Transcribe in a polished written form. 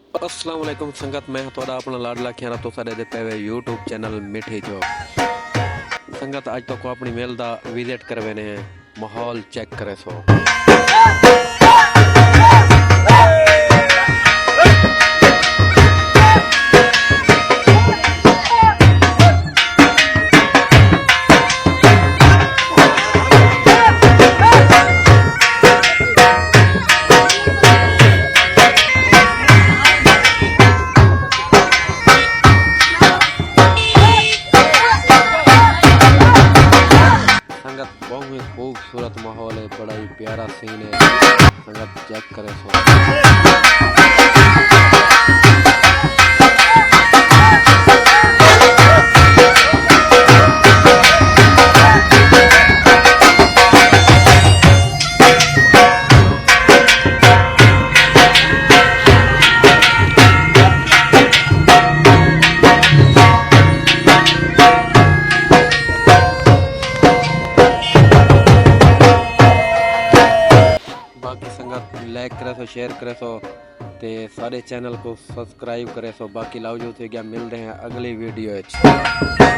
अस्सलाम वालेकुम संगत, मैं थोड़ा अपना लाडला खियारा तो सारे दे पे यूट्यूब चैनल मिठे जो संगत आज तो को अपनी मेल दा विजिट करवे ने माहौल चेक करे सो बहुत ही खूबसूरत माहौल है, बड़ा ही प्यारा सीन है। संगत चेक करे सो बाकी संगत लाइक करे सो, शेयर करे सो ते सारे चैनल को सब्सक्राइब करे सो। बाकी लाओ जो थे क्या मिलते हैं अगली वीडियो।